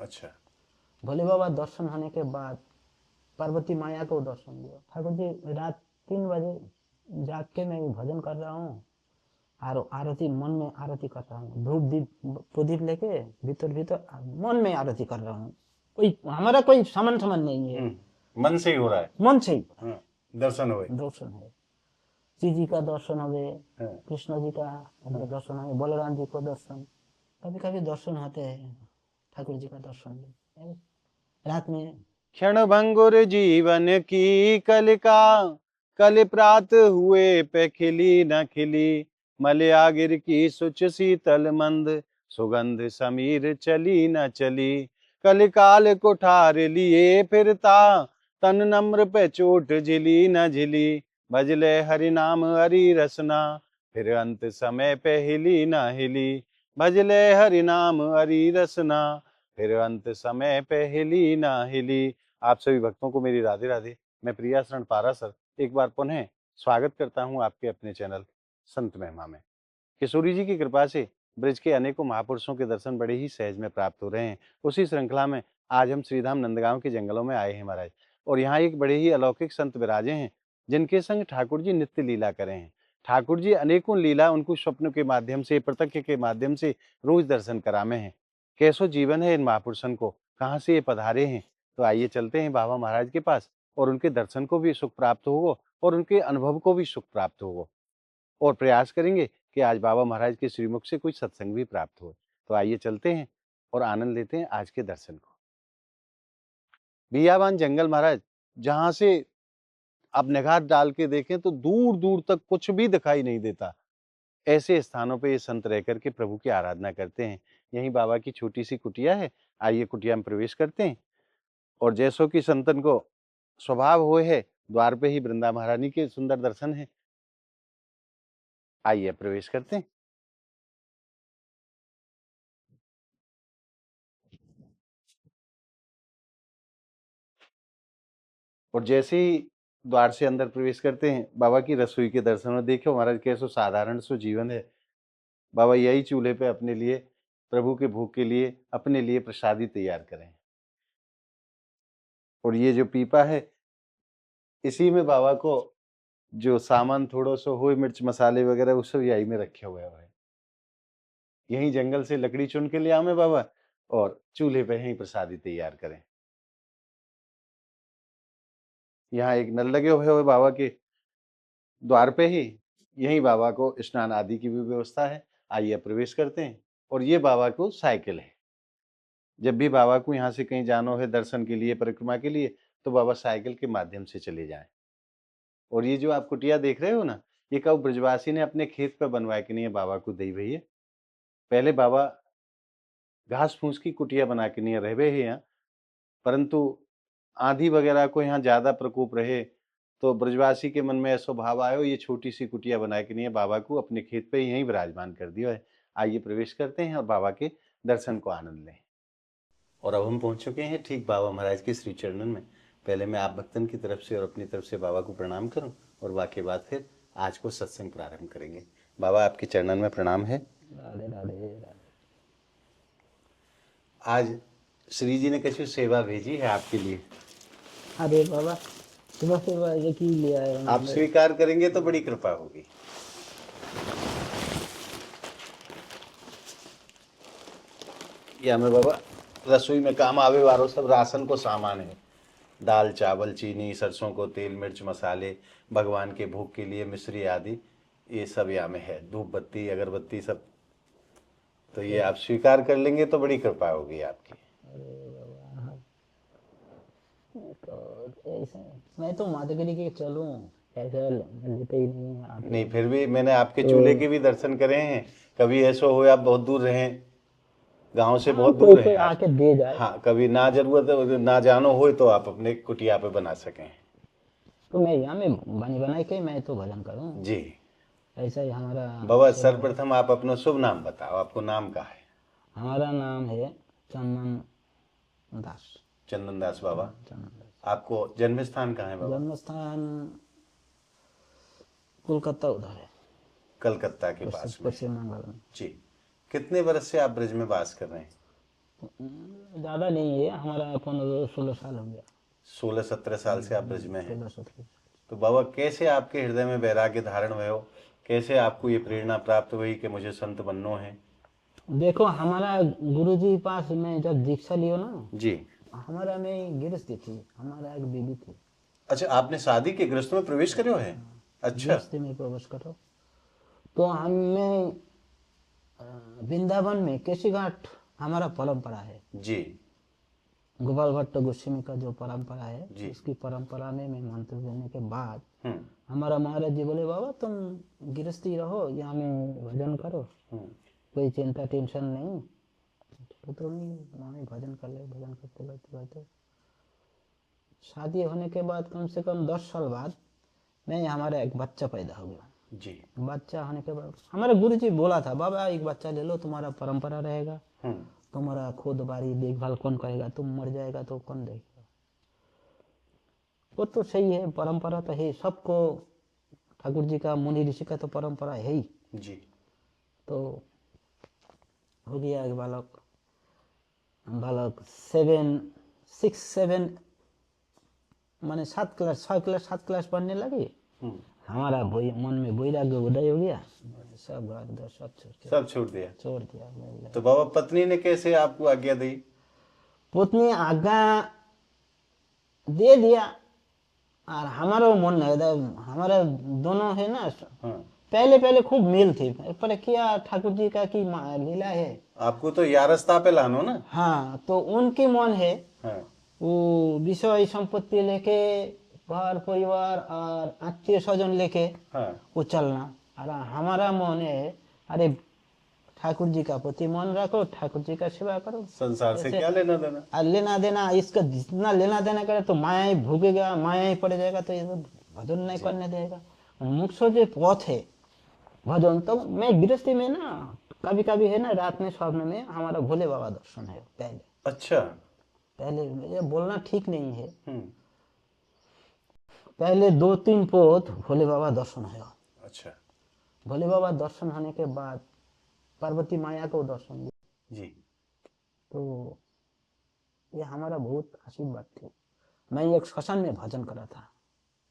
अच्छा। भोले बाबा दर्शन होने के बाद पार्वती माया को दर्शन दिया। ठाकुर जी रात 3 बजे जाग के मैं भजन कर रहा हूँ और आरती मन में आरती कर रहा हूँ, धूप दीप प्रदीप लेके भीतर भीतर मन में आरती कर रहा हूँ। कोई हमारा कोई सामान नहीं है, मन से ही हो रहा है। मन से ही दर्शन हुए। दर्शन है, जी जी का दर्शन हुए, कृष्ण जी का दर्शन हुए, बलराम जी को दर्शन, कभी कभी दर्शन होते हैं ठाकुर जी का दर्शन भी रात में। क्षण भंगुर जीवन की कलिका, कल प्रात हुए पे खिली न खिली, मलया गिर की सुच शीतल मंद, सुगंध समीर चली न चली, कलिकाल कुठार लिए फिरता, तन नम्र पे चोट झिली न झिली, भजले हरि नाम हरि रसना, फिर अंत समय पे हिली न हिली, भजले हरि नाम हरि रसना, फिर अंत समय पे हिली ना हिली। आप सभी भक्तों को मेरी राधे राधे। मैं प्रिया शरण पारासर एक बार पुनः स्वागत करता हूं आपके अपने चैनल संत महिमा में। किशोरी जी की कृपा से ब्रज के अनेकों महापुरुषों के दर्शन बड़े ही सहज में प्राप्त हो रहे हैं। उसी श्रृंखला में आज हम श्रीधाम नंदगांव के जंगलों में आए हैं महाराज, और यहाँ एक बड़े ही अलौकिक संत विराजे हैं जिनके संग ठाकुर जी नित्य लीला करें हैं। ठाकुर जी अनेकों लीला उनको स्वप्न के माध्यम से, प्रत्यक्ष के माध्यम से रोज दर्शन करामे हैं। कैसो जीवन है इन महापुरुषों को, कहाँ से ये पधारे हैं। तो आइए चलते हैं बाबा महाराज के पास, और उनके दर्शन को भी सुख प्राप्त होगा और उनके अनुभव को भी सुख प्राप्त होगा, और प्रयास करेंगे कि आज बाबा महाराज के श्रीमुख से कोई सत्संग भी प्राप्त हो। तो आइए चलते हैं और आनंद लेते हैं आज के दर्शन को। बियाबान जंगल महाराज, जहां से आप निगाह डाल के देखें तो दूर दूर तक कुछ भी दिखाई नहीं देता। ऐसे स्थानों पे ये संत रह करके प्रभु की आराधना करते हैं। यहीं बाबा की छोटी सी कुटिया है। आइए कुटिया में प्रवेश करते हैं, और जैसो कि संतन को स्वभाव हुए है, द्वार पे ही वृंदा महारानी के सुंदर दर्शन है। आइए प्रवेश करते हैं। और जैसे ही द्वार से अंदर प्रवेश करते हैं, बाबा की रसोई के दर्शन में देखो महाराज कैसो साधारण सो जीवन है। बाबा यही चूल्हे पे अपने लिए, प्रभु के भोग के लिए, अपने लिए प्रसादी तैयार करें। और ये जो पीपा है, इसी में बाबा को जो सामान थोड़ा सा हो, मिर्च मसाले वगैरह, वो सब यही में रखे हुए है। यहीं जंगल से लकड़ी चुन के ले आवे बाबा, और चूल्हे पे यहीं प्रसादी तैयार करें। यहाँ एक नल लगे हुए बाबा के द्वार पे ही, यहीं बाबा को स्नान आदि की भी व्यवस्था है। आइए प्रवेश करते हैं। और ये बाबा को साइकिल है। जब भी बाबा को यहाँ से कहीं जाना है दर्शन के लिए, परिक्रमा के लिए, तो बाबा साइकिल के माध्यम से चले जाएं। और ये जो आप कुटिया देख रहे हो ना, ये कब ब्रजवासी ने अपने खेत पर बनवाया कि नहीं, बाबा को दी भैया। पहले बाबा घास फूस की कुटिया बना के नहीं रहे हैं यहाँ, परंतु आंधी वगैरह को यहाँ ज्यादा प्रकोप रहे तो ब्रजवासी के मन में ऐसा भाव आयो, ये छोटी सी कुटिया बना के नहीं बाबा को अपने खेत पे यहीं विराजमान कर दिया है। आइए प्रवेश करते हैं और बाबा के दर्शन को आनंद लें। और अब हम पहुंच चुके हैं ठीक बाबा महाराज के श्री चरणन में। पहले मैं आप भक्तन की तरफ से और अपनी तरफ से बाबा को प्रणाम करूं, और वाके बाद फिर आज को सत्संग प्रारंभ करेंगे। बाबा आपके चरणन में प्रणाम है। राधे राधे राधे। आज श्री जी ने कैसी सेवा भेजी है आपके लिए। अरे बाबा, सुबह सुबह एक ही लिया है। आप स्वीकार करेंगे तो बड़ी कृपा होगी। या में बाबा रसोई में काम आवे वालों सब राशन को सामान है। दाल चावल चीनी सरसों को तेल मिर्च मसाले, भगवान के भोग के लिए मिश्री आदि, ये सब यहाँ में है। धूप बत्ती अगरबत्ती सब। तो ये आप स्वीकार कर लेंगे तो बड़ी कृपा होगी आपकी। तो ऐसे मैं तो मातागिरी के चलूं, ऐसा लेते ही नहीं है आप। नहीं, फिर भी मैंने आपके चूल्हे के भी दर्शन करे हैं। कभी ऐसा हो आप बहुत दूर रहे, गांव से बहुत दूर है आके दे जाए। हाँ, कभी ना जरूरत ना जानो हो तो आप अपने कुटिया पे बना सकें। तो मैं यहाँ में बना के मैं तो भजन करूँ जी। ऐसा ही हमारा। बाबा सर्वप्रथम आप अपना शुभ नाम बताओ, आपको नाम क्या है। हमारा नाम है चंदन दास। चंदन दास बाबा। चंदन दास। आपको जन्म स्थान कहाँ है बाबा। जन्म स्थान कोलकाता उधर है, कलकत्ता के पास में। पश्चिम बंगाल में। जी। कितने वर्ष से आप ब्रज में वास कर रहे हैं। ज्यादा नहीं है, हमारा 15-16 साल हो गया। 16-17 साल से आप ब्रज में हैं। 16-17। तो बाबा कैसे आपके हृदय में वैराग्य धारण हुए हो, कैसे आपको ये प्रेरणा प्राप्त हुई कि मुझे संत बनना है? देखो हमारा गुरुजी पास में जब दीक्षा लियो ना, जी। हमारा में गृहस्थी थी, हमारा एक बीबी थी। अच्छा, आपने शादी के गृहस्थ में प्रवेश करो है? अच्छा। गृहस्थी में प्रवेश करो तो हमें वृंदावन में केसी घाट हमारा परंपरा है। जी गोपाल भट्ट गोस्वामी का जो परंपरा है, जी। उसकी परंपरा में मैं मंत्र देने के बाद हम्म हमारा महाराज जी बोले, बाबा तुम गृहस्थी रहो, यहाँ में भजन करो, हम्म। कोई चिंता टेंशन नहीं। तो नहीं, वहाँ में भजन कर ले। भजन करते करते करते शादी होने के बाद कम से कम 10 साल बाद मैं हमारा एक बच्चा पैदा हो गया। जी। बच्चा होने के बाद हमारे गुरु जी बोला था, बाबा एक बच्चा ले लो, तुम्हारा परंपरा रहेगा, तुम्हारा खुद बारी देखभाल कौन करेगा, तुम मर जाएगा तो कौन देखेगा। वो तो सही है, परंपरा तो है सबको, ठाकुर जी का मुनि ऋषि का तो परंपरा है ही। जी। तो हो गया एक बालक, बालक 7 माने 7 क्लास पढ़ने लगी। हमारा मन में वैराग्य उदय हो गया, सब घर दर सब छोड़ दिया। मैं तो बाबा पत्नी ने कैसे आपको आज्ञा दी? पुतनी आज्ञा दे दिया, और हमारा मन है, हमारा दोनों है ना, पहले पहले खूब मेल थे, पर क्या ठाकुर जी का की लीला है। आपको तो यारस्ता पे लानो ना। हाँ, तो उनकी मन है वो विषय संपत्ति लेके, घर परिवार और आत्मीय स्वजन लेके वो चलना, और हमारा मन है अरे ठाकुर जी का प्रति मन रखो, ठाकुर जी का सेवा करो, संसार से क्या लेना देना। लेना देना, इसका जितना लेना देना करे तो माया ही भूगेगा, माया ही पड़ जाएगा, तो ये भजन नहीं करने देगा। मुख्य जो पथ है भजन, तो मैं गृहस्थी में ना कभी कभी है ना, रात में स्वप्न में हमारा भोले बाबा दर्शन है पहले। अच्छा। पहले ये बोलना ठीक नहीं है, पहले 2-3 पोत भोले बाबा दर्शन है। अच्छा। भोले बाबा दर्शन होने के बाद पार्वती माया को दर्शन दिया जी। तो ये हमारा बहुत आशीर्वाद थी। मैं एक श्मशान में भजन करा था।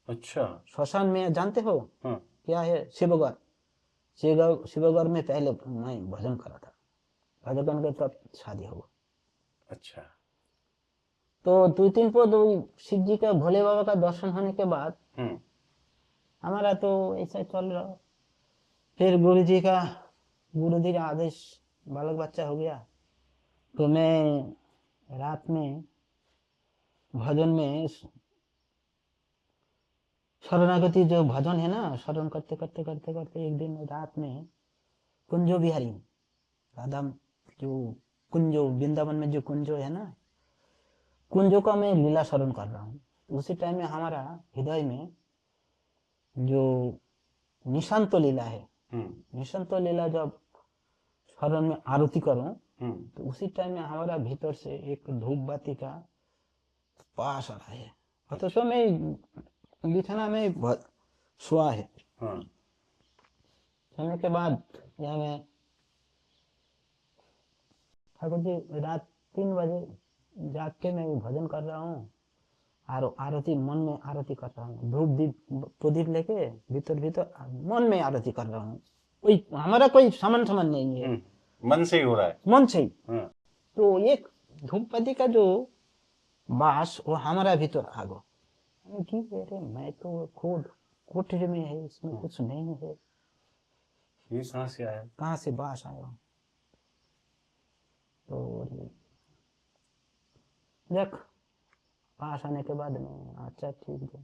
अच्छा। श्मशान में जानते हो क्या है? शिवगढ़। शिवगढ़ में पहले मैं भजन करा था, भजन करके तब शादी हो। अच्छा। तो 2-3 पोत शिव जी का, भोले बाबा का दर्शन होने के बाद हमारा तो ऐसा चल रहा। फिर गुरु जी का आदेश, बालक बच्चा हो गया, तो मैं रात में भजन में शरणागति जो भजन है ना, शरण करते करते करते करते एक दिन रात में कुंजो बिहारी राधा, जो कुंजो वृंदावन में जो कुंजो है ना, कुंजो का मैं लीला शरण कर रहा हूँ। उसी टाइम में हमारा हृदय में जो निशांत लीला है, निशांत लीला जब शरण में आरती करूं, तो उसी टाइम में हमारा भीतर से एक धूप बत्ती का पास आ रहा है। तो मैं बिछाना में सोया है। सोने के बाद यहाँ मैं ठाकुर जी रात 3 बजे जाग के मैं भजन कर रहा हूँ, और आरती मन में आरती कर रहा हूँ, धूप दीप प्रदीप लेके भीतर भीतर मन में आरती कर रहा हूँ। कोई हमारा कोई समन नहीं है, मन से ही हो रहा है, मन से ही। तो एक धूपबत्ती का जो बास वो हमारा भीतर आ गया। कि अरे मैं तो खुद कोठरी में है, इसमें कुछ नहीं है, ये कहाँ से आया, कहाँ से बास आया। तो देख पास आने के बाद में अच्छा ठीक है,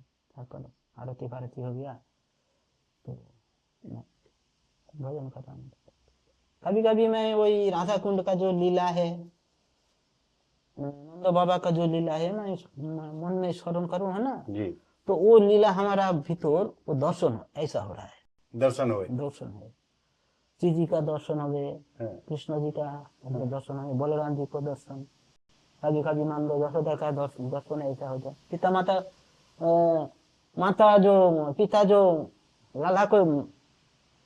आरती फारती हो गया, तो भजन कर रहा हूँ। कभी कभी मैं वही राधा कुंड का जो लीला है, नंद बाबा का जो लीला है ना, मन में स्मरण करूँ है ना जी, तो वो लीला हमारा भीतर वो दर्शन ऐसा हो रहा है, दर्शन है। श्री जी का दर्शन हो गए, कृष्ण जी का दर्शन हो गए, बलराम जी को दर्शन, कभी कभी मान लो यशोदा का दर्शन ऐसा हो जाए। पिता माता जो लाला को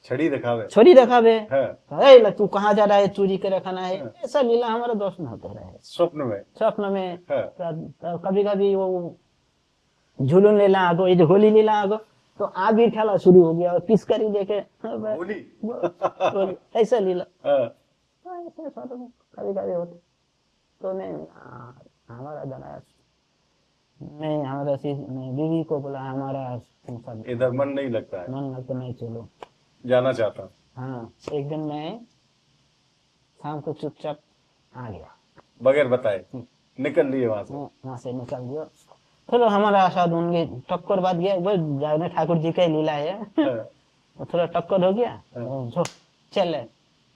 छड़ी दिखावे। छोरी रखावे, हाँ, "ए, ला, तू कहाँ जा रहा है, चोरी करे खाना है"। हाँ। ऐसा लीला हमारा दोस्त में होते रहे स्वप्न में। स्वप्न में। हाँ। कभी कभी वो झूलन लीला आगो, ये जो होली लीला आगो, तो आबिर खेला शुरू हो गया और पिचकारी देखे होली। होली, ऐसा लीला। हाँ, हाँ, ऐसे स्वप्न में कभी कभी होते। तो मैं हमारा जरा मैं हमारा मैं बीवी को बोला, हमारा इधर मन नहीं लगता है, मन लगता नहीं, चलो। जाना चाहता हूँ। हाँ, एक दिन मैं शाम को चुपचाप आ गया, बगैर बताए निकल लिए वहां से। वहां से निकल गया। फिर हमारा साथ उनके टक्कर बात गया, वो जाने ठाकुर जी का ही लीला है। हाँ, वो थोड़ा टक्कर हो गया, हाँ। जो चल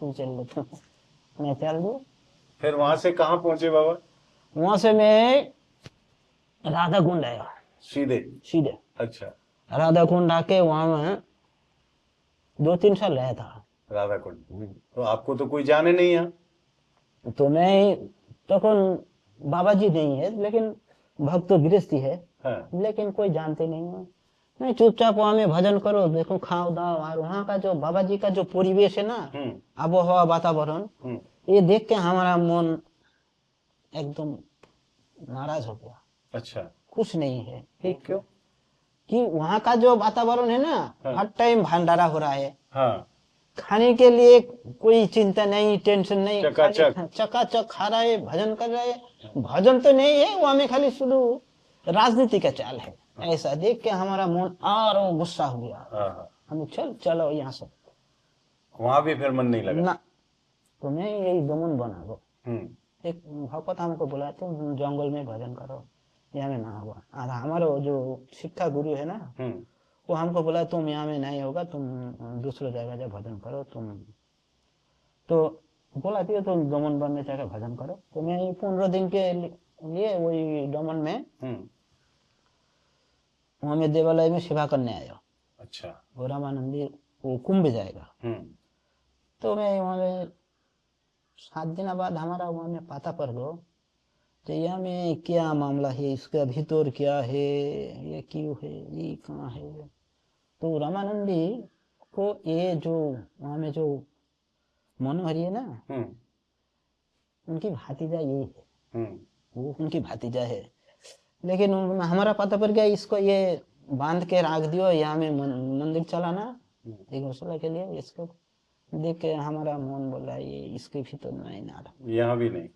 तू चल ले, तू मैं चल दिया। फिर वहां से कहाँ पहुंचे बाबा? वहां से मैं राधा कुंड आया सीधे? सीधे। अच्छा। राधा कुंड आके वहां में 2-3 साल रहा था। राधा कुंड। तो आपको तो कोई जाने नहीं यहाँ? तो मैं तो बाबा जी नहीं है, लेकिन भक्त तो गृहस्थी है, हाँ, लेकिन कोई जानते नहीं है। नहीं, चुपचाप वहां में भजन करो, देखो, खाओ दाओ, और वहाँ का जो बाबा जी का जो परिवेश है ना, आबोहवा वातावरण, ये देख के हमारा मन एकदम नाराज हो गया। अच्छा। कुछ नहीं है। ठीक, क्यों? कि वहाँ का जो वातावरण है ना, हाँ। हर टाइम भंडारा हो रहा है, हाँ, खाने के लिए कोई चिंता नहीं, टेंशन नहीं, चकाचक। चकाचक खा रहा है, भजन कर रहा है। भजन तो नहीं है वहां में, खाली शुरू राजनीति का चाल है। ऐसा देख के हमारा मन और गुस्सा हो गया। हाँ, हम चलो यहाँ से। वहां भी फिर मन नहीं लगा? ना, तो मैं यही दमन बना दो। हम्म। एक भक्त हमको बोला, तुम जंगल में भजन करो, यहाँ में ना होगा। और हमारा जो शिक्षा गुरु है ना, वो हमको बोला, तुम यहाँ में नहीं होगा, तुम दूसरे जगह जा भजन करो तुम। तो बोला कि तुम दमन वन में जाकर भजन करो। तो मैं 15 दिन के लिए वही दमन में, वहां में देवालय में सेवा करने आया। अच्छा। वो रामानंदी वो कुंभ जाएगा। तो मैं वहां में 7 दिन बाद हमारा वहां में पता पड़ गया, तो यहाँ में क्या मामला है, इसका भीतर क्या है, ये क्यों है, ये कहाँ है। तो रामानंदी को ये जो वहां में जो मनोहरी है ना, उनकी भातीजा ये है, वो उनकी भातीजा है। लेकिन हमारा पता पड़ गया, इसको ये बांध के रख दियो, यहाँ में मंदिर चलाना एक गौशाला के लिए। इसको देख के हमारा मन बोला, ये इसके भीतर नहीं ना रहा, यहाँ भी नहीं,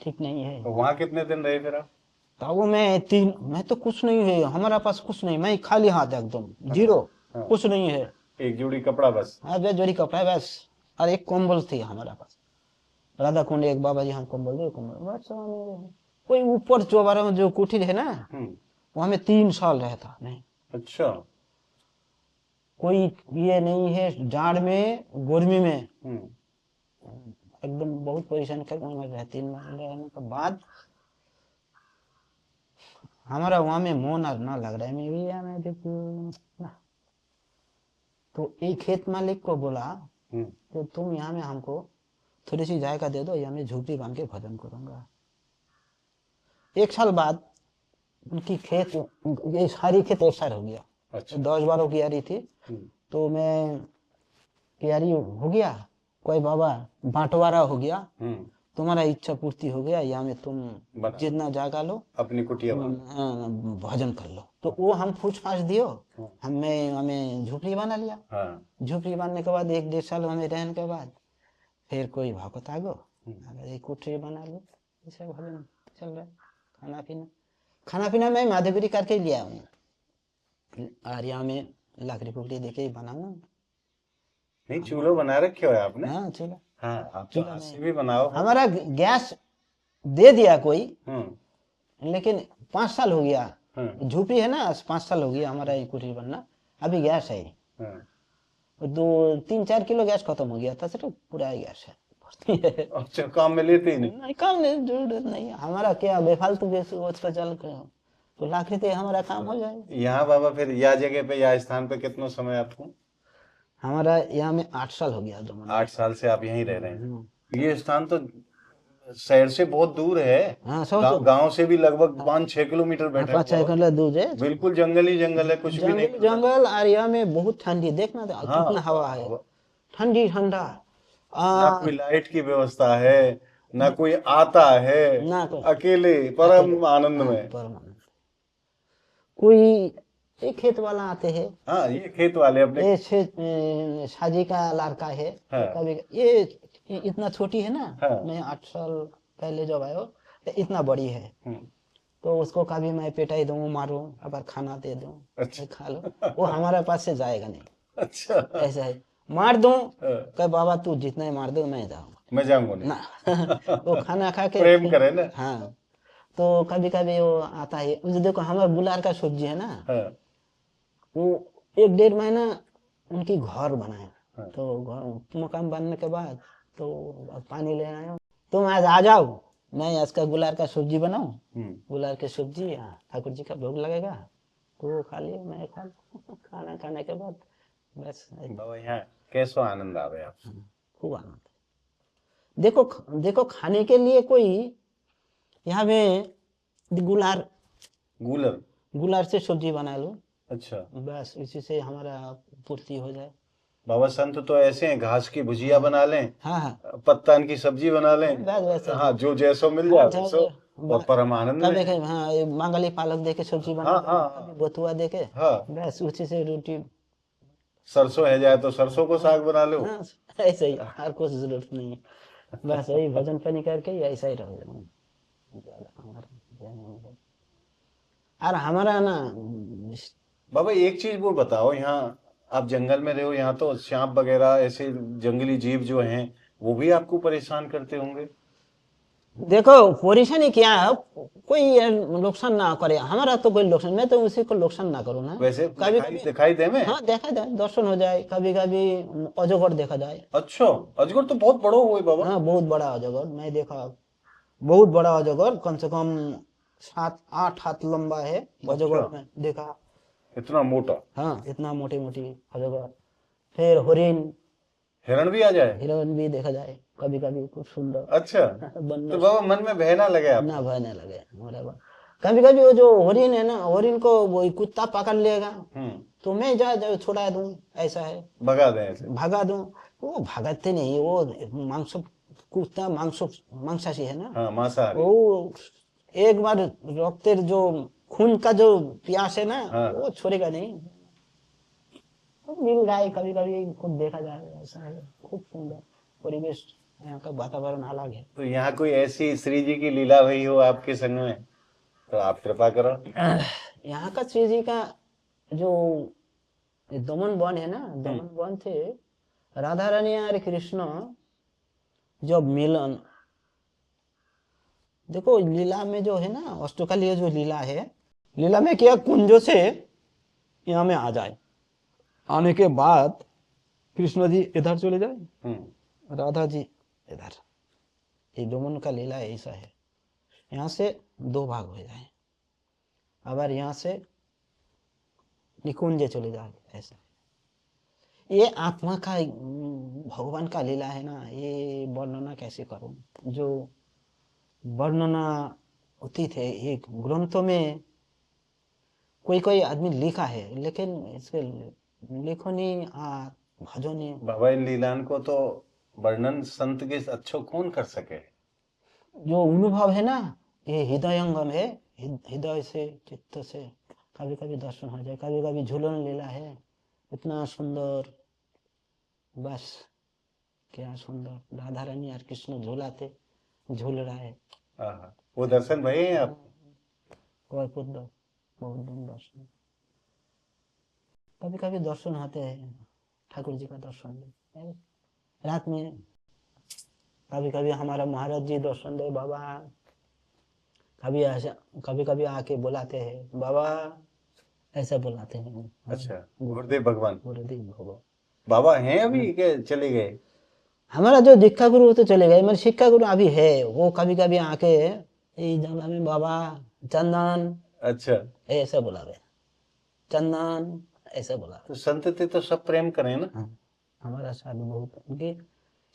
ठीक नहीं है। तो वहाँ कितने दिन रहे फिर आप? तो मैं तो कुछ नहीं है हमारा पास, कुछ नहीं, मैं खाली हाथ एकदम जीरो। कुछ नहीं है, एक जोड़ी कपड़ा बस। हाँ, 2 जोड़ी कपड़ा बस, और एक कंबल थी हमारा पास। राधा कुंड एक बाबा जी हम कंबल दे, कंबल बस। कोई ऊपर चौबारा में जो कुटीर है ना, वहां में 3 साल रहता नहीं। अच्छा। कोई ये नहीं है, जाड़ में गर्मी में एकदम बहुत परेशान कर रहे। 3 महीने रहने के बाद हमारा वहां में मन और ना लग रहा है, मैं भी मैं देखू ना। तो एक खेत मालिक को बोला, तो तुम यहाँ में हमको थोड़ी सी जायका दे दो, यहाँ में झोपड़ी बांध के भजन करूंगा। 1 साल बाद उनकी खेत, ये सारी खेत एक सार हो गया। अच्छा। 10-12 क्यारी थी। तो मैं क्यारी हो गया, कोई बाबा बांटवारा हो गया, तुम्हारा इच्छा पूर्ति हो गया, यहाँ में तुम जितना जागा लो, अपनी कुटिया भजन कर लो। तो वो हम पूछ पाछ दियो, हमें झोपड़ी बना लिया। झोपड़ी बांधने के बाद 1-1.5 साल हमें रहने के बाद फिर कोई भक्त आ गो, एक कुटिया बना लो, ऐसा भजन चल रहा है। खाना पीना मैं माधुगिरी करके लिया हूँ, और यहाँ में लकड़ी फुकड़ी देके ही बनाऊंगा। नहीं, चूल्हा बना रखे हो आपने? हाँ, चूल्हा। हाँ, आप तो हाथ से भी बनाओ। हमारा गैस दे दिया कोई, लेकिन 5 साल हो गया। झोपड़ी है ना, 5 साल हो गया हमारा कुटीर बनना, अभी गैस है। 2-3-4 किलो गैस खत्म हो गया था, सिर्फ पूरा गैस है। अच्छा, काम में लेते ही नहीं, काम में जरूरत नहीं, हमारा क्या बेफालतू गैस उसका चल तो लाख से हमारा काम हो जाए। यहाँ बाबा फिर यह जगह पे या स्थान पे कितना समय आपको? हमारा यहाँ में 8 साल हो गया। 8 साल से आप यहीं रह रहे हैं? ये स्थान तो शहर से बहुत दूर है। हाँ, सौ गांव से भी लगभग 5-6 किलोमीटर बैठा पाँच छः हुआ। किलो दूर है। बिल्कुल जंगल ही जंगल है, कुछ भी नहीं जंगल मिलता। जंगल और यहाँ में बहुत ठंडी, देखना तो हाँ, कितना हवा है, ठंडी ठंडा। ना आ, कोई लाइट की व्यवस्था है, ना कोई आता है, ना कोई, अकेले अकेले, परम आनंद हाँ, में। परमानेंट। कोई एक खेत वाला आते हैं, हाँ, ये खेत वाले अपने। ये शादी का लड़का है, हाँ। ये कभी ये इतना छोटी है ना, हाँ। मैं 8 साल पहले जब आयो तो इतना बड़ी है, हम्म, तो उसको कभी मैं पिटाई दूँ, मारूं, अब खाना दे दूं, अच्छा। ये खा लो, वो हमारे पास से जाएगा नहीं, अच्छा। ऐसा है। मार दूं, हाँ, कह बाबा तू जितना ही मार दो मैं जाऊंगा मैं जाऊंगा नहीं। ना। वो खाना खा के प्रेम फिर, करे ना। हाँ, तो कभी कभी वो आता है, उस देखो हमारा गुलार का सब्जी है ना, हाँ। वो 1-1.5 महीना उनकी घर बनाया, हाँ। तो घर मकान बनने के बाद तो पानी ले आया, तुम आज आ जाओ, मैं आज का गुलार का सब्जी बनाऊं, गुलार की सब्जी, हाँ, ठाकुर जी का भोग लगेगा, तो वो खा लिया, मैं खा लिया। खाना खाने के बाद बस बाबा यहाँ कैसो आनंद आवे आप। खूब आनंद। देखो देखो, खाने के लिए कोई यहाँ में गुलार गूलर। गुलार से सब्जी बना लो, अच्छा। बस इसी से हमारा पूर्ति हो जाए। बाबा संत तो ऐसे हैं, घास की भुजिया बना लें, हाँ हाँ, पत्तान की सब्जी बना लें, बस वैसे हाँ, जो जैसो मिल हाँ, जाए वैसो, और परम आनंद में कभी है। कभी हाँ, ये मांगली पालक दे के सब्जी बना हाँ, लो, हाँ, कभी हाँ, बथुआ दे के, हाँ। बस उसी से रोटी। सरसों है जाए तो सरसों को साग बना लो। हाँ, ऐसे ही, और कुछ जरूरत नहीं है, बस यही भजन पानी करके ही ऐसा ही रहो और हमारा ना। बाबा एक चीज वो बताओ, यहाँ आप जंगल में रहे हो, यहाँ तो सांप वगैरह ऐसे जंगली जीव जो हैं वो भी आपको परेशान करते होंगे। देखो परेशानी क्या है, कोई नुकसान ना करे, हमारा तो कोई नुकसान, मैं तो उसी को नुकसान ना करूँ ना। वैसे कभी दिखाई कभी दिखाई दे में। हाँ देखा जाए, दर्शन हो जाए, कभी कभी अजगर देखा जाए। अच्छा, अजगर तो बहुत बड़ो हुए बाबा। हाँ, बहुत बड़ा अजगर मैं देखा, बहुत बड़ा अजगर, कम से कम 7-8 हाथ लंबा है अच्छा, अजगर, में देखा। इतना मोटा। हाँ, इतना मोटी मोटी अजगर। फिर हरिण, हिरण भी आ जाए। हिरण भी देखा जाए कभी कभी, खूब सुंदर। अच्छा, तो बंदर बाबा मन में भय ना लगे ना, आपको। भय नहीं लगे हमारे बात। कभी कभी वो जो हरिण है ना, हरिण को वो कुत्ता पकड़ लेगा, हम्म, तो मैं जा छुड़ा दूं, ऐसा है, भगा दें ऐसे। भगा दूं। वो भगाते नहीं, वो मांस, कुत्ता मांसाशी है ना, हाँ, मांसाहारी। वो एक बार रखते जो खून का जो प्यास है ना, हाँ, वो छोड़ेगा नहीं। तो मिल जाए कभी कभी, खुद देखा जाए, ऐसा है, खूब सुंदर परिवेश, यहाँ का वातावरण अलग है। तो यहाँ कोई ऐसी श्री जी की लीला हुई हो आपके संग में तो आप कृपा करो। यहाँ का श्री जी का जो दमन वन है ना, दमन वन थे, राधा रानी और कृष्ण जब मिलन, देखो लीला में जो है ना, अष्टकालीय जो लीला है, लीला में क्या, कुंजों से यहाँ में आ जाए, आने के बाद कृष्ण जी इधर चले जाए, राधा जी इधर, ये दोनों का लीला ऐसा है। यहाँ से 2 भाग हो जाए, अगर यहाँ से निकुंज चले जाए, ऐसा। ये आत्मा का भगवान का लीला है ना, ये वर्णना कैसे करूं, जो वर्णना उचित है, एक ग्रंथों में कोई कोई आदमी लिखा है, लेकिन इसके लेखनी भजनी, बाबा इन लीलान को तो वर्णन संत के अच्छो कौन कर सके। जो अनुभव है ना, ये हृदयंगम है, हृदय से, चित्त से कभी कभी दर्शन हो जाए, कभी कभी झूलन लीला है, इतना सुंदर, बस क्या सुंदर, राधा रानी और कृष्ण झूलाते, झूल रहा है। वो दर्शन भये हैं आप। बहुत दर्शन, कभी कभी दर्शन होते हैं, ठाकुर जी का दर्शन दे रात में, कभी कभी हमारा महाराज जी दर्शन दे बाबा, कभी ऐसा, कभी कभी आके बुलाते हैं बाबा, ऐसा बुलाते हैं। अच्छा, गुरुदेव भगवान। गुरुदेव भगवान बाबा हैं अभी के चले गए। हमारा जो दीक्षा गुरु तो चले गए, मेरे शिक्षा गुरु अभी है, वो कभी कभी आके ये जंगल में बाबा चंदन, अच्छा, ऐसा बुलावे, चंदन ऐसा बुला। तो संत थे तो सब प्रेम करें ना। हाँ, हमारा साथ बहुत उनके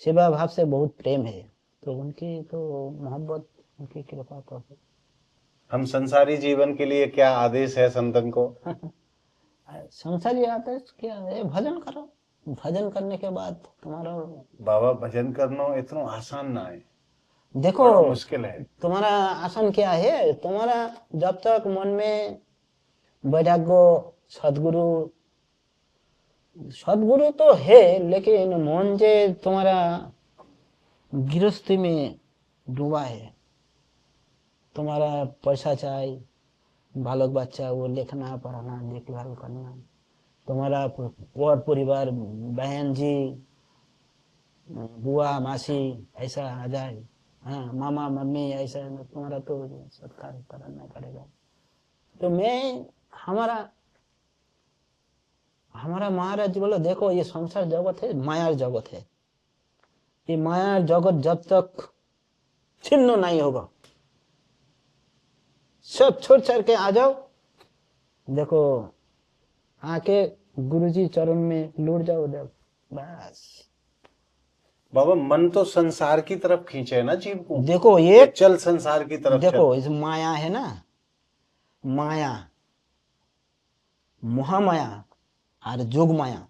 सेवा भाव से बहुत प्रेम है। तो उनकी तो मोहब्बत, उनकी कृपा तो है। हम संसारी जीवन के लिए क्या आदेश है संतन को? संसारी आदर्श क्या है, भजन करो। भजन करने के बाद तुम्हारा, बाबा भजन करना इतना आसान ना है, देखो बड़ा मुश्किल है। तुम्हारा आसन क्या है, तुम्हारा जब तक मन में वैराग्य, सदगुरु, सदगुरु तो है, लेकिन मन जे तुम्हारा गृहस्थी में डूबा है, तुम्हारा पैसा चाहिए, बालक बच्चा वो लिखना पढ़ाना देखभाल करना, तुम्हारा और परिवार, बहन जी, बुआ मासी ऐसा आ जाए, हाँ मामा मम्मी ऐसा, तुम्हारा तो सत्कार करना पड़ेगा। तो मैं, हमारा हमारा महाराज बोलो, देखो ये संसार जगत है, माया जगत है। ये माया जगत जब तक छिन्न नहीं होगा, सब छोड़ छाड़ के आ जाओ, देखो आके गुरुजी चरण में लौट जाओ, देखो बस। बाबा मन तो संसार की तरफ खींचे ना जीव को, देखो ये चल संसार की तरफ देखो चल। इस माया है ना, माया, महामाया और जोग माया,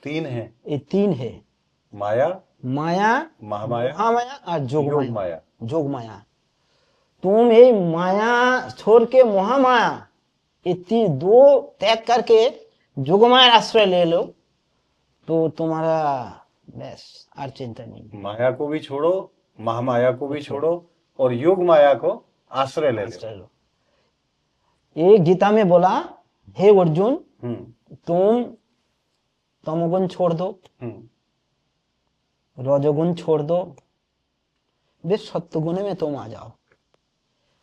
तीन है, ये तीन है। माया, माया, महामाया, महामाया और जोग योग माया। माया। जोग माया, तुम ये माया छोड़ के महामाया, ये दो त्याग करके जोग माया आश्रय ले लो, तो तुम्हारा बस और चिंता नहीं। माया को भी छोड़ो, महामाया को भी छोड़ो, और योग माया को आश्रय ले लो। आश्रय लो। ये गीता में बोला, हे अर्जुन, तुम तमोगुण छोड़ दो, रजोगुण छोड़ दो, वे सत्वगुण में तुम आ जाओ।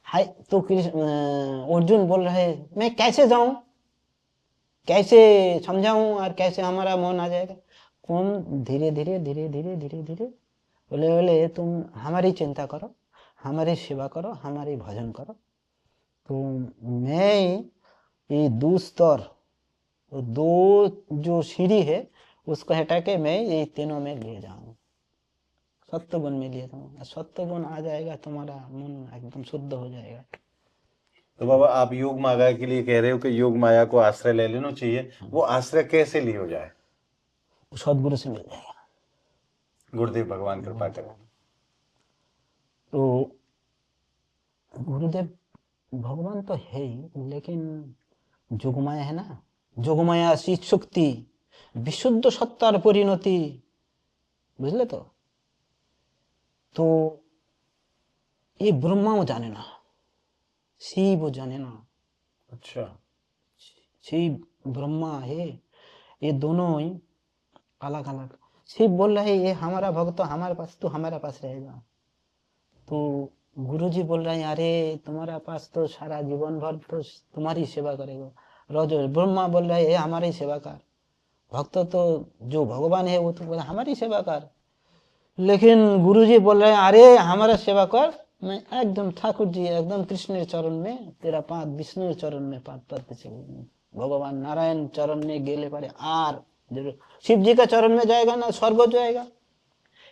हाय, तो अर्जुन बोल रहे, मैं कैसे जाऊं, कैसे समझाऊं और कैसे हमारा मन आ जाएगा? तुम धीरे धीरे धीरे धीरे धीरे धीरे बोले बोले तुम हमारी चिंता करो, हमारी सेवा करो, हमारी भजन करो, तो मैं ये दूस्तर, दो जो सीढ़ी है उसको हटा के मैं ये तीनों में ले जाऊं, सत्य गुण में ले जाऊं। सत्य गुण आ जाएगा, तुम्हारा मन एकदम शुद्ध हो जाएगा। तो बाबा आप योग माया के लिए कह रहे हो कि योग माया को आश्रय ले लेना चाहिए, वो आश्रय कैसे लियो जाए? सदगुरु से मिल जाएगा। गुरुदेव भगवान कृपा करें। तो गुरुदेव भगवान तो है ही, लेकिन जोगमाया है ना, जोगमाया शक्ति, विशुद्ध सत्तार परिणति, बुझले? तो ये ब्रह्मा जाने ना, शिव जाने ना। अच्छा, शिव ब्रह्मा है, ये दोनों ही अलग अलग। शिव बोल रहे ये हमारा भक्त हमारे पास, तो हमारे पास रहेगा। तो गुरुजी बोल रहे हैं, अरे तुम्हारा पास तो सारा जीवन भर तो तुम्हारी सेवा करेगा। रोज ब्रह्मा बोल रहे हैं हमारी सेवा कर, भक्त तो जो भगवान है वो तो बोला हमारी सेवा कर। लेकिन गुरुजी बोल रहे हैं, अरे हमारा सेवा कर, मैं एकदम ठाकुर जी एकदम कृष्ण चरण में, तेरा पाद विष्णु चरण में पाद पद से भगवान नारायण चरण में गेले पड़े आर जरूर। शिव जी का चरण में जाएगा ना, स्वर्ग हो जाएगा।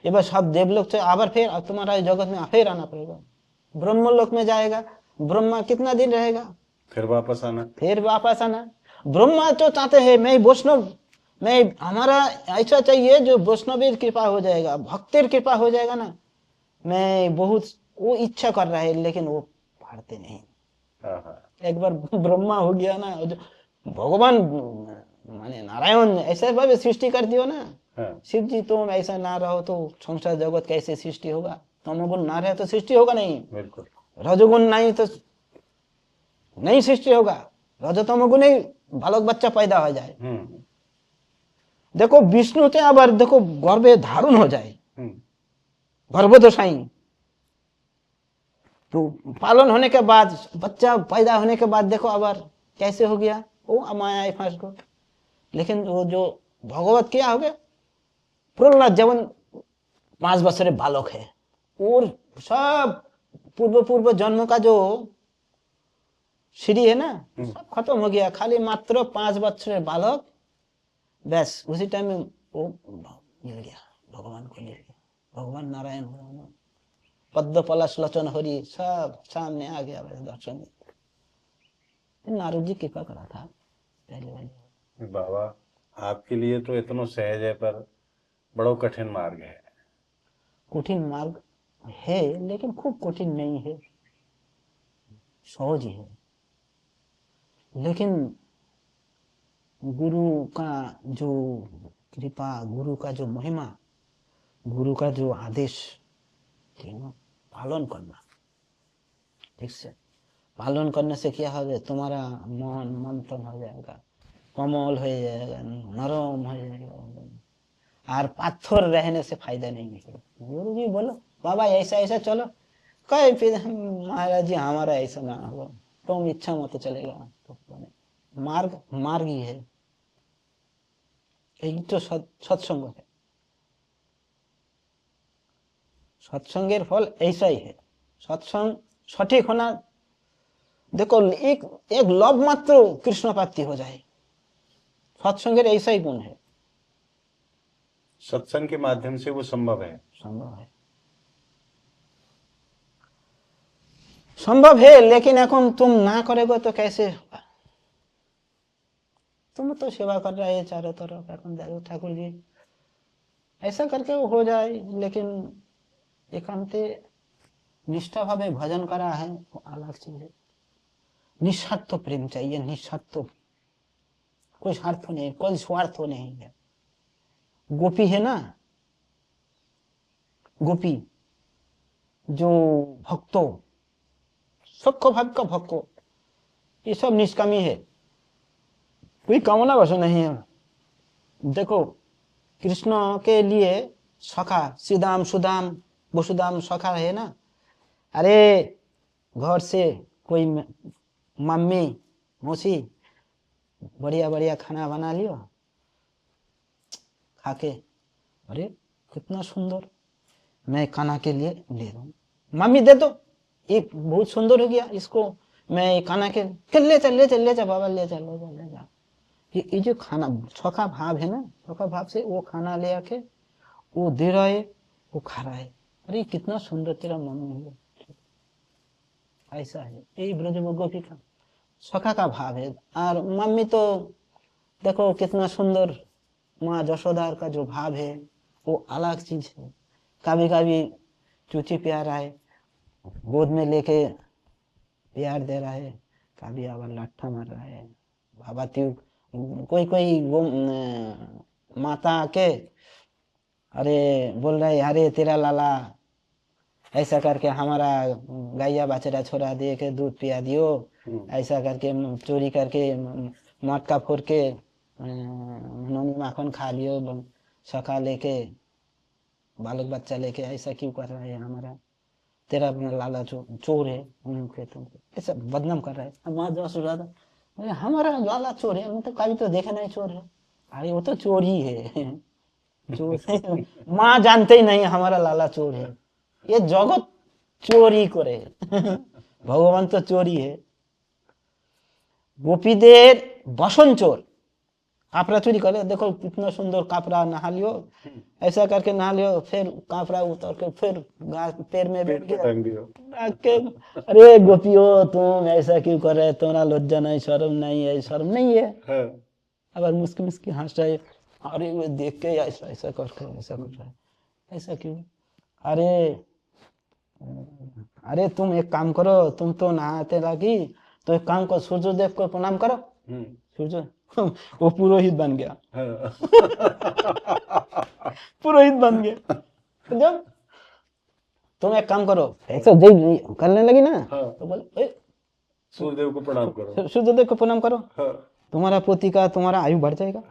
ये बस सब देवलोक से आवर फिर अब तुम्हारा जगत में फिर आना पड़ेगा। ब्रह्मलोक में जाएगा, ब्रह्मा कितना दिन रहेगा, फिर वापस आना, फिर वापस आना। ब्रह्मा तो चाहते हैं मैं वैष्णव, मैं हमारा ऐसा चाहिए जो वैष्णवीर कृपा हो जाएगा, भक्तिर कृपा हो जाएगा ना, मैं बहुत वो इच्छा कर रहा है, लेकिन वो पाते नहीं। एक बार ब्रह्मा हो गया ना, जो भगवान माने नारायण ऐसे भावे सृष्टि कर दियो ना, शिव जी तुम ऐसा ना रहो तो संसार जगत कैसे सृष्टि होगा? तमोगुण ना रहे तो सृष्टि होगा नहीं, बिल्कुल। रजोगुण नहीं तो नहीं सृष्टि होगा, रजतमोगुण ही बालक बच्चा पैदा हो जाए। देखो विष्णु ते आबार देखो गर्भे धारण हो जाए, गर्भदशाई, तो पालन होने के बाद बच्चा पैदा होने के बाद देखो आबार कैसे हो गया, वो माया फंस गो। लेकिन वो जो भगवत क्या हो गया, प्रहलाद जवन 5 वर्षीय बालक है, और सब पूर्व जन्म का जो सीढ़ी है ना सब खत्म हो गया, खाली मात्र 5 वर्षीय बालक, बस उसी टाइम में वो मिल गया, भगवान को मिल गया, भगवान नारायण हो, पद्म पलाश लोचन हरि सब सामने आ गया बस दर्शन। नारद जी कृपा करा था पहले वाले। बाबा आपके लिए तो इतना सहज है, पर बड़ा कठिन मार्ग है। कठिन मार्ग है लेकिन खूब कठिन नहीं है, सहज ही है। लेकिन गुरु का जो कृपा, गुरु का जो महिमा, गुरु का जो आदेश तीनों पालन करना, ठीक से पालन करने से क्या हो जाए, तुम्हारा मन मंथन हो जाएगा, कोमल हो जाएगा, नरम हो जाएगा। और पाथर रहने से फायदा नहीं है। गुरु जी बोलो बाबा ऐसा ऐसा चलो, कहे फिर महाराज जी हमारा ऐसा ना हो, तुम इच्छा मत चलेगा। तो मार्ग मार्ग ही है, यही तो सत्संग है। सत्संगेर फल ऐसा ही है। सत्संग सठिक होना, देखो एक एक लव मात्र कृष्ण प्राप्ति हो जाए, सत्संगेर ऐसा ही गुण है। सत्संग के माध्यम से वो संभव है। संभव है, संभव है, लेकिन এখন तुम ना करोगे तो कैसे होगा। तुम तो सेवा कर रहे हैं चारों तरफ, এখন देखो ठाकुर जी ऐसा करके वो हो जाए, लेकिन एकांते निष्ठा भावे भजन करा है वो अलग चीज है। निस्वार्थ प्रेम चाहिए, निस्वार्थ, कोई स्वार्थ नहीं, कोई स्वार्थ नहीं है। गोपी है ना, गोपी जो भक्तों, सबको भाग का भक्तों, ये सब निष्कामी है, कोई कामना वैसा नहीं है। देखो कृष्ण के लिए सखा श्रीदाम सुदाम वसुदाम सखा है ना। अरे घर से कोई मम्मी मौसी बढ़िया बढ़िया खाना बना लियो, खाके अरे कितना सुंदर, मैं कान्हा के लिए ले दूं, मम्मी दे दो, ये बहुत सुंदर हो गया, इसको मैं कान्हा के ले चल ले चल ले जा बाबा, ले जा ले जा ले जा। ये जो खाना सखा भाव है ना, सखा भाव से वो खाना ले आके वो दे रहा है, वो खा रहा है। अरे कितना सुंदर तेरा मम्मी है, ऐसा है यही ब्रज गोपी का सखा का भाव है। और मम्मी तो देखो कितना सुंदर, माँ जशोदा का जो भाव है वो अलग चीज है। कभी कभी चूची प्यार रहा है, गोद में लेके प्यार दे रहा है, कभी आवर लाठा मार रहा है। बाबा त्यू कोई कोई माता आके अरे बोल रहे अरे तेरा लाला ऐसा करके हमारा गैया बछड़ा छोड़ा दे के दूध पिया दियो, ऐसा करके चोरी करके मटका फोड़ के नोनी माखन खा लियो, सखा लेके बालक बच्चा लेके, ऐसा क्यों कर रहा है हमारा, तेरा अपना लाला चोर है, तुमको ऐसा बदनाम कर रहा है। माँ जो सुन रहा था अरे हमारा लाला चोर है, मतलब कभी तो देखा नहीं चोर है, अरे वो तो चोर ही है चोर माँ जानते ही नहीं हमारा लाला चोर है, ये जगत चोरी करे भगवान तो चोरी है। गोपीদের बसन चोर, कापड़ा चोरी करे, देखो कितना सुंदर कापड़ा, नहा लियो ऐसा करके नहा लियो, फिर कापड़ा उतर के फिर पैर में बैठ के अरे गोपियों तुम ऐसा क्यों कर रहे, तुम्हारा लज्जा नहीं, शर्म नहीं है, शर्म नहीं है। अब मुस्की मुस्की हंस रहे, अरे वो देख के ऐसा ऐसा करके ऐसा कर रहा है, ऐसा क्यों। अरे अरे तुम एक काम करो, तुम तो नहाते लगी, तो एक काम करो सूर्यदेव को प्रणाम करो। सूर्य वो पुरोहित बन गया पुरोहित बन गया। जब तुम एक काम करो, ऐसा जब करने लगी ना तो बोले सूर्यदेव को प्रणाम करो, सूर्यदेव को प्रणाम करो, तुम्हारा पोती का तुम्हारा आयु बढ़ जाएगा।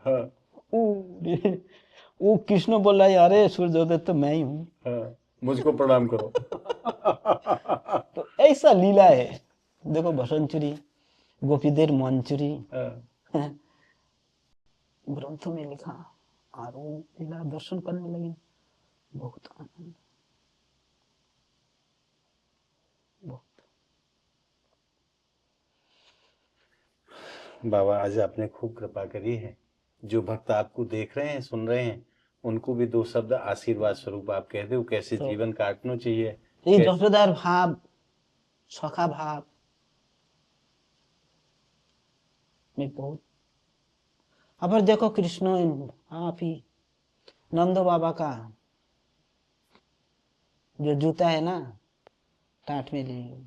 वो कृष्ण बोल रहा है अरे सूर्यदेव तो मैं ही हूँ, मुझको प्रणाम करो तो ऐसा लीला है। देखो बसंचुरी गोपीদের मंचुरी ग्रंथों में लिखा, और वो लीला दर्शन करने लगे, बहुत आनंद, बहुत। बाबा आज आपने खूब कृपा करी है, जो भक्त आपको देख रहे हैं सुन रहे हैं उनको भी दो शब्द आशीर्वाद स्वरूप आप कह दो, कैसे तो जीवन काटना चाहिए। এই कैसे যশোদার ভাব, সখা ভাব में बहुत। अब देखो कृष्ण आप ही नंदो बाबा का जो जूता है ना टाट में लिए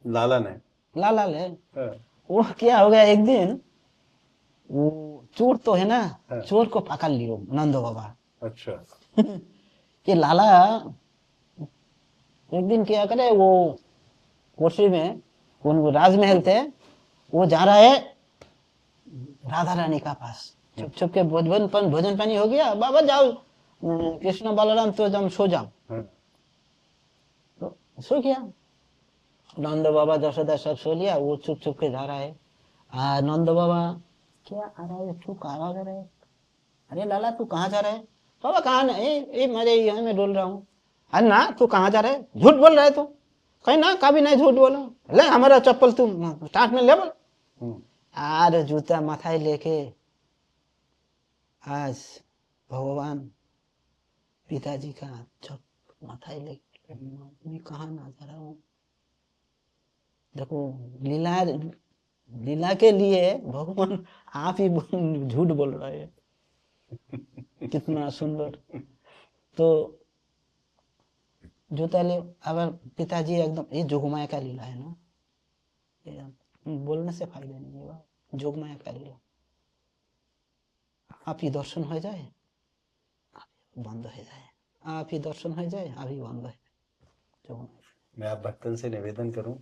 लालन है। लाल लाल है, हाँ, वो क्या हो गया एक दिन, वो चोर तो है ना, हाँ, चोर को पकड़ लियो नंदो बाबा अच्छा। कि लाला एक दिन क्या करे, वो कोठरी में उन राजमहल थे, वो जा रहा है राधा रानी का पास, छुप छुप के भोजन पानी हो गया, बाबा जाओ कृष्ण बलराम तो तुम सो जाओ। हाँ, तो सो गया, नंद बाबा जशोदा सब सो लिया, वो चुप चुप के जा रहा है। नंद बाबा क्या आ रहा है, तू कहाँ जा रहा है, अरे लाला तू कहाँ जा रहा है, बाबा कहाँ नहीं, मेरे यहाँ में डोल रहा हूँ। अरे ना तू कहाँ जा रहा है, झूठ बोल रहा है तू, कहीं ना कभी नहीं झूठ बोलो, ले हमारा चप्पल तू टाट में ले बोल। हम्म, अरे जूता माथाए लेके आज भगवान पिताजी का चप माथाए लेके मैं कहाँ ना जा रहा हूँ। देखो लीला, लीला के लिए भगवान आप ही झूठ बोल रहे हैं, कितना सुंदर। तो जूता ले, अगर पिताजी एकदम, ये जोगमाया का लीला है ना, ये बोलने से फायदा नहीं होगा, जोगमाया का लीला। आप ही दर्शन हो जाए बंद हो जाए, आप ही दर्शन हो जाए अभी बंद हो जाए। मैं आप भक्तन से निवेदन करूं,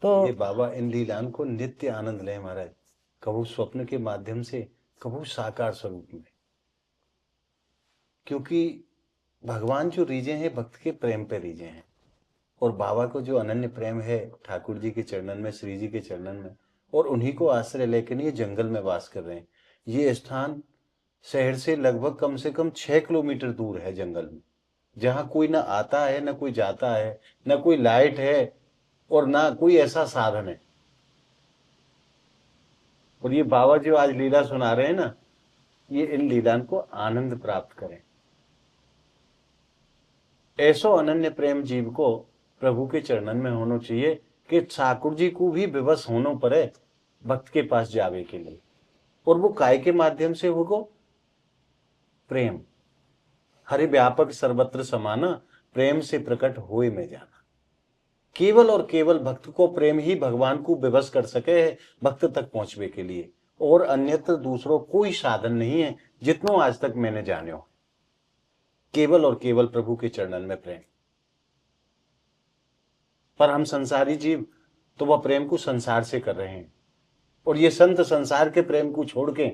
तो ये बाबा इन लीलान को नित्य आनंद ले महाराज, कबू स्वप्न के माध्यम से, कबू साकार स्वरूप में। क्योंकि भगवान जो रीझे हैं भक्त के प्रेम पे रीझे हैं, और बाबा को जो अनन्य प्रेम है ठाकुर जी के चरणन में, श्री जी के चरणन में, और उन्हीं को आश्रय लेकर ये जंगल में वास कर रहे हैं। ये स्थान शहर से लगभग कम से कम 6 किलोमीटर दूर है, जंगल में, जहां कोई ना आता है ना कोई जाता है, ना कोई लाइट है और ना कोई ऐसा साधन है। और ये बाबा जो आज लीला सुना रहे हैं ना, ये इन लीलान को आनंद प्राप्त करें। ऐसो अनन्य प्रेम जीव को प्रभु के चरणन में होना चाहिए कि ठाकुर जी को भी विवश होना पड़े भक्त के पास जावे के लिए। और वो काय के माध्यम से होगा, प्रेम। हरि व्यापक सर्वत्र समाना, प्रेम से प्रकट होए में जाना। केवल और केवल भक्त को प्रेम ही भगवान को विवश कर सके है भक्त तक पहुंचने के लिए, और अन्यत्र दूसरों कोई साधन नहीं है जितनों आज तक मैंने जाने हो। केवल और केवल प्रभु के चरणन में प्रेम। पर हम संसारी जीव तो वह प्रेम को संसार से कर रहे हैं, और ये संत संसार के प्रेम को छोड़ के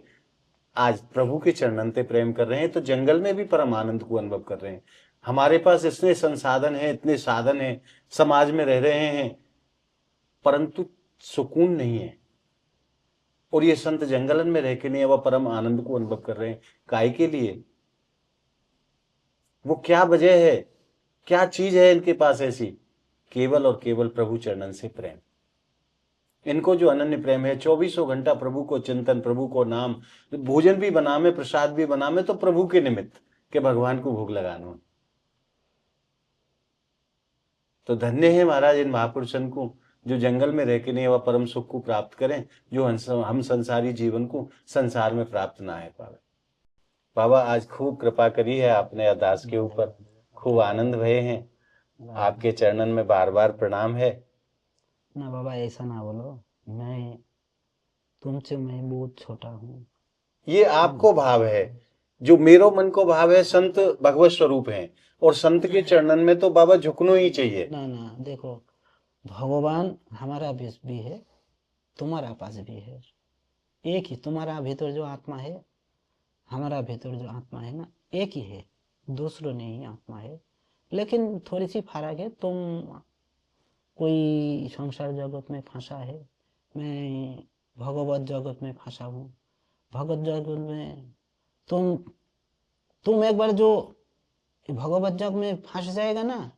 आज प्रभु के चरणन से प्रेम कर रहे हैं, तो जंगल में भी परम आनंद को अनुभव कर रहे हैं। हमारे पास इतने संसाधन है, इतने साधन है, समाज में रह रहे हैं, परंतु सुकून नहीं है। और ये संत जंगलन में रह के नहीं, वह परम आनंद को अनुभव कर रहे हैं। काय के लिए? वो क्या वजह है, क्या चीज है इनके पास ऐसी? केवल और केवल प्रभु चरणन से प्रेम। इनको जो अनन्य प्रेम है, 24 घंटा प्रभु को चिंतन, प्रभु को नाम, भोजन भी बनावे, प्रसाद भी बनावे तो प्रभु के निमित्त के भगवान को भोग लगाना। तो धन्य है महाराज इन महापुरुषन को जो जंगल में रह के नहीं वह परम सुख को प्राप्त करें, जो हम संसारी जीवन को संसार में प्राप्त ना है पावे। बाबा आज खूब कृपा करी है आपने अरदास के ऊपर, खूब आनंद भये हैं। आपके चरणन में बार बार प्रणाम है। ना बाबा ऐसा ना बोलो, मैं तुमसे मैं बहुत छोटा हूँ। ये आपको भाव है, जो मेरो मन को भाव है। संत भगवत स्वरूप हैं, और संत के चरणन में तो बाबा झुकना ही चाहिए। ना ना देखो, भगवान हमारा भी है, तुम्हारा पास भी है, एक ही। तुम्हारा भीतर जो आत्मा है, हमारा भीतर जो आत्मा है ना, एक ही है, दूसरों नहीं आत्मा है। लेकिन थोड़ी सी फर्क है, तुम कोई संसार जगत में फंसा है, मैं भगवत जगत में फंसा हूँ। भगवत जगत में तुम एक बार जो भगवत जग में फंस जाएगा ना,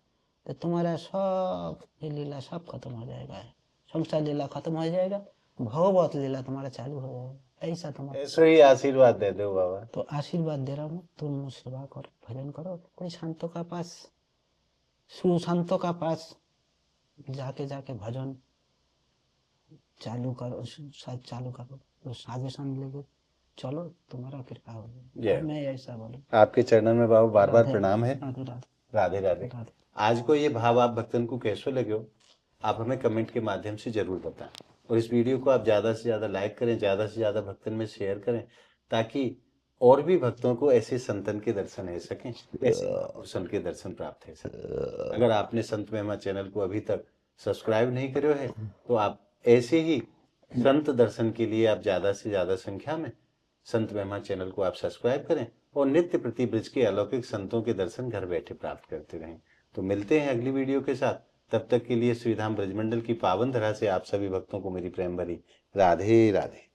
तो तुम्हारा सब ये लीला सब खत्म हो जाएगा, संसार लीला खत्म हो जाएगा, भगवत लीला तुम्हारा चालू हो जाएगा। ऐसा तुम्हारा। ऐसे ही आशीर्वाद दे दो बाबा। तो आशीर्वाद दे रहा हूँ, तुम सेवा करो, भजन करो, कोई संतों का पास, सुसंतों का पास जाके जाके भजन चालू करो, शायद चालू करो, तो साजेशन लेके चलो, तुम्हारा कृपा होगी। जय मैं ऐसा बोलूँ। आपके चरणों में बाबा बार बार राधे प्रणाम है। राधे राधे राधे राधे। राधे। आज को ये भाव आप भक्तन को कैसे लगे हो, आप हमें कमेंट के माध्यम से जरूर बताएं, और इस वीडियो को आप ज़्यादा से ज़्यादा लाइक करें, ज़्यादा से ज़्यादा भक्तन में शेयर करें, ताकि और भी भक्तों को ऐसे संतन के दर्शन हो सकें, ऐसे महापुरुषन के दर्शन प्राप्त हो सकें। अगर आपने संत महिमा चैनल को अभी तक सब्सक्राइब नहीं करो है, तो आप ऐसे ही संत दर्शन के लिए आप ज़्यादा से ज़्यादा संख्या में संत महिमा चैनल को आप सब्सक्राइब करें, और नित्य प्रति ब्रज के अलौकिक संतों के दर्शन घर बैठे प्राप्त करते रहें। तो मिलते हैं अगली वीडियो के साथ, तब तक के लिए श्रीधाम ब्रजमंडल की पावन धरा से आप सभी भक्तों को मेरी प्रेम भरी राधे राधे।